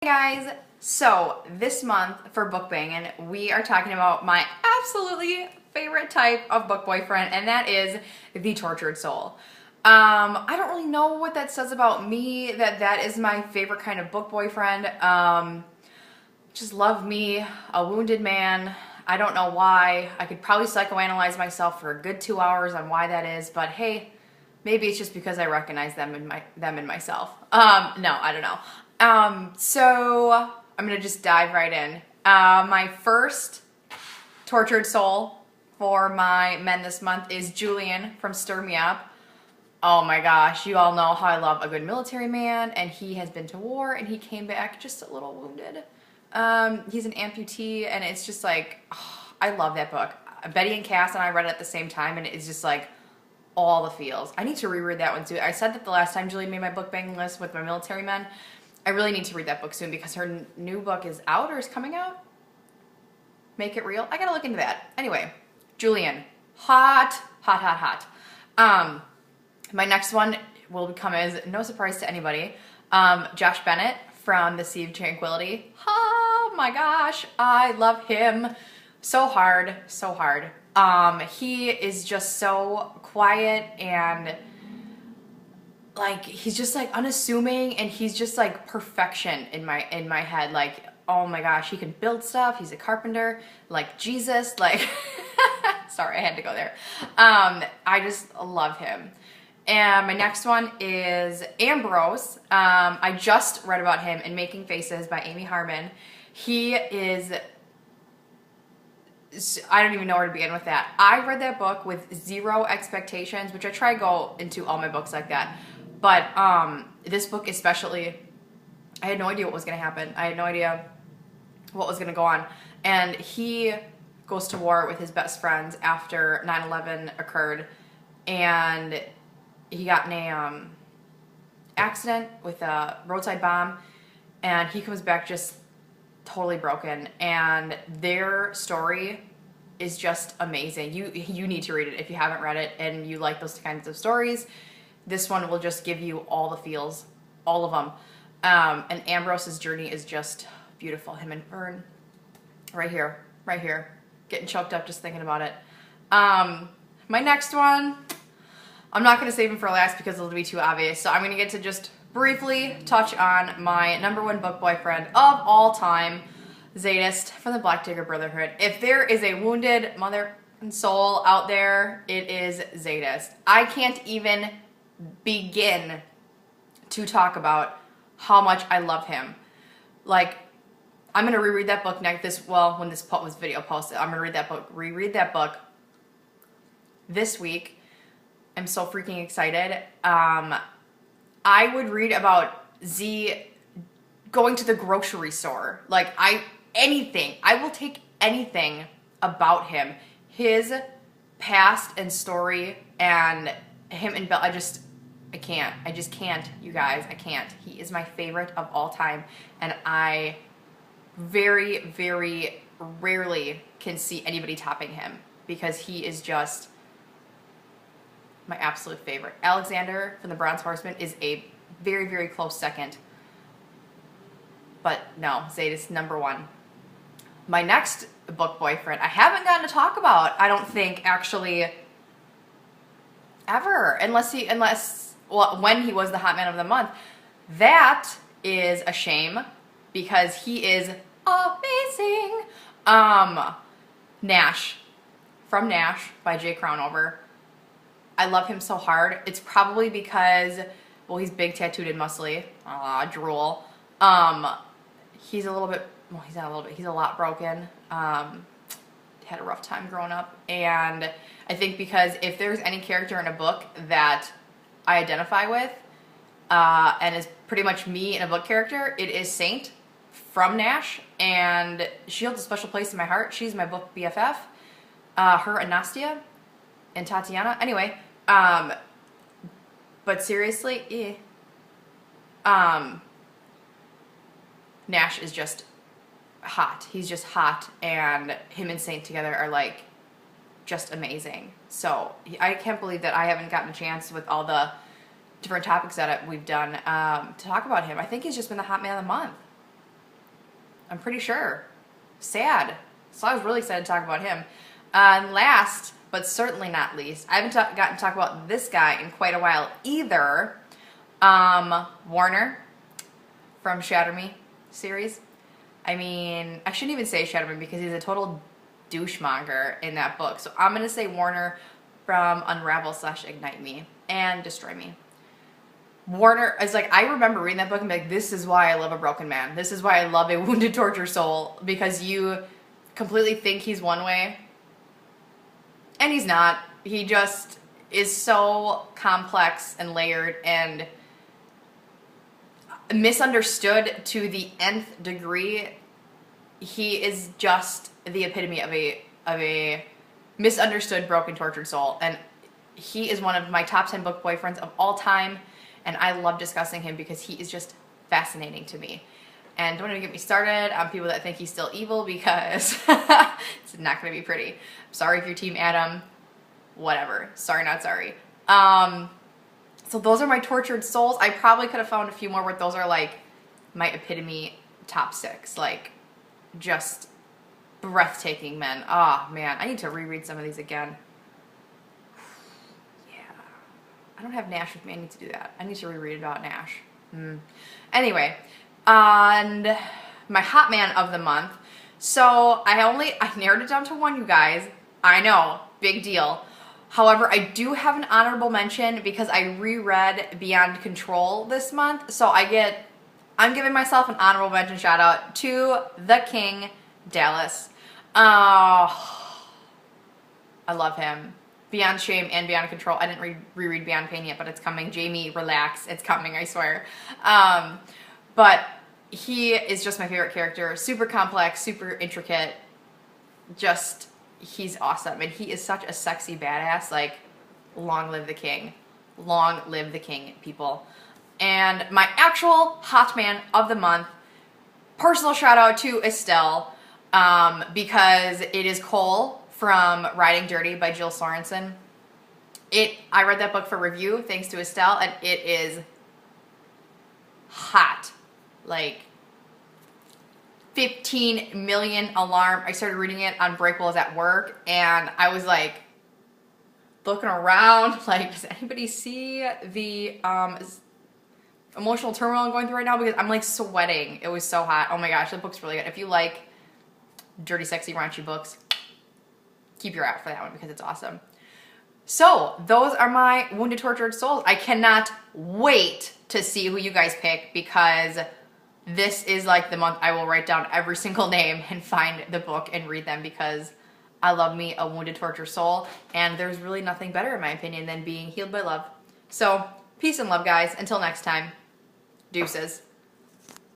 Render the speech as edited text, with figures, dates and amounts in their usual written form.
Hey guys, so this month for Book Bangin, we are talking about my absolutely favorite type of book boyfriend, and that is the tortured soul. I don't really know what that says about me, that is my favorite kind of book boyfriend. Just love me, a wounded man. I don't know why. I could probably psychoanalyze myself for a good 2 hours on why that is, but hey, maybe it's just because I recognize them in myself. No, I don't know. So I'm gonna just dive right in. My first tortured soul for my men this month is Julian from Stir Me Up. Oh my gosh, you all know how I love a good military man, and he has been to war and he came back just a little wounded. He's an amputee, and it's just like, oh, I love that book. Betty and Cass and I read it at the same time, and it's just like all the feels. I need to reread that one too. I said that the last time Julie made my book banging list with my military men. I really need to read that book soon because her new book is out or is coming out. Make It Real. I gotta look into that. Anyway, Julian, hot, hot, hot, hot. My next one will become, as no surprise to anybody, Josh Bennett from The Sea of Tranquility. Oh my gosh, I love him so hard, so hard. He is just so quiet and like he's just like unassuming, and he's just like perfection in my head. Like, oh my gosh, he can build stuff. He's a carpenter, like Jesus. Like, sorry, I had to go there. I just love him. And my next one is Ambrose. I just read about him in Making Faces by Amy Harmon. He is, I don't even know where to begin with that. I read that book with zero expectations, which I try to go into all my books like that. But this book especially, I had no idea what was going to happen. I had no idea what was going to go on. And he goes to war with his best friends after 9/11 occurred. And he got in a accident with a roadside bomb. And he comes back just totally broken. And their story is just amazing. You need to read it if you haven't read it and you like those kinds of stories. This one will just give you all the feels, all of them. And Ambrose's journey is just beautiful. Him and Fern, right here, getting choked up just thinking about it. My next one, I'm not going to save him for last because it'll be too obvious. So I'm going to get to just briefly touch on my #1 book boyfriend of all time, Zadist from the Black Digger Brotherhood. If there is a wounded mother and soul out there, it is Zadist. I can't even begin to talk about how much I love him. Like, I'm gonna reread that book when this video posted. I'm gonna reread that book this week. I'm so freaking excited. I would read about Z going to the grocery store. Like, anything. I will take anything about him. His past and story and him and Belle, I just can't, you guys, I can't. He is my favorite of all time, and I very, very rarely can see anybody topping him because he is just my absolute favorite. Alexander from the Bronze Horseman is a very, very close second, but no, Zadist #1. My next book boyfriend, I haven't gotten to talk about, I don't think, actually, ever, when he was the hot man of the month. That is a shame because he is amazing. Nash from Nash by Jay Crownover. I love him so hard. It's probably because, well, he's big, tattooed, and muscly. Drool. He's a little bit, well, he's not a little bit, he's a lot broken. Had a rough time growing up, and I think because if there's any character in a book that I identify with and is pretty much me in a book character, it is Saint from Nash, and she holds a special place in my heart. She's my book BFF. Her and Nastia and Tatiana. Anyway, but seriously, Nash is just hot. He's just hot, and him and Saint together are like just amazing. So I can't believe that I haven't gotten a chance with all the different topics that we've done to talk about him. I think he's just been the hot man of the month. I'm pretty sure. Sad. So I was really excited to talk about him. And last, but certainly not least, I haven't gotten to talk about this guy in quite a while either. Warner from Shatter Me series. I mean, I shouldn't even say Shatter Me because he's a total douchemonger in that book. So I'm going to say Warner from Unravel/Ignite Me and Destroy Me. Warner is like, I remember reading that book and being like, this is why I love a broken man. This is why I love a wounded, tortured soul, because you completely think he's one way and he's not. He just is so complex and layered and misunderstood to the nth degree. He is just the epitome of a misunderstood, broken, tortured soul, and he is one of my top 10 book boyfriends of all time. And I love discussing him because he is just fascinating to me. And don't even get me started on people that think he's still evil, because it's not going to be pretty. Sorry if you're Team Adam. Whatever. Sorry, not sorry. So those are my tortured souls. I probably could have found a few more, but those are like my epitome top 6. Like, just breathtaking men. Oh, man. I need to reread some of these again. I don't have Nash with me. I need to do that. I need to reread about Nash. Anyway, and my hot man of the month. So I narrowed it down to one, you guys. I know, big deal. However, I do have an honorable mention because I reread Beyond Control this month. So I'm giving myself an honorable mention shout out to the King, Dallas. Oh, I love him. Beyond Shame and Beyond Control. I didn't reread Beyond Pain yet, but it's coming. Jamie, relax. It's coming, I swear. But he is just my favorite character. Super complex, super intricate. Just, he's awesome. And he is such a sexy badass. Like, long live the king. Long live the king, people. And my actual hot man of the month, personal shout out to Estelle, because it is Cole from Riding Dirty by Jill Sorensen. I read that book for review thanks to Estelle, and it is hot. Like 15 million alarm. I started reading it on break while I was at work, and I was like looking around like, does anybody see the emotional turmoil I'm going through right now? Because I'm like sweating. It was so hot. Oh my gosh, the book's really good. If you like dirty, sexy, raunchy books, keep your eye out for that one because it's awesome. So those are my wounded, tortured souls. I cannot wait to see who you guys pick, because this is like the month I will write down every single name and find the book and read them, because I love me a wounded, tortured soul, and there's really nothing better in my opinion than being healed by love. So peace and love, guys. Until next time, deuces.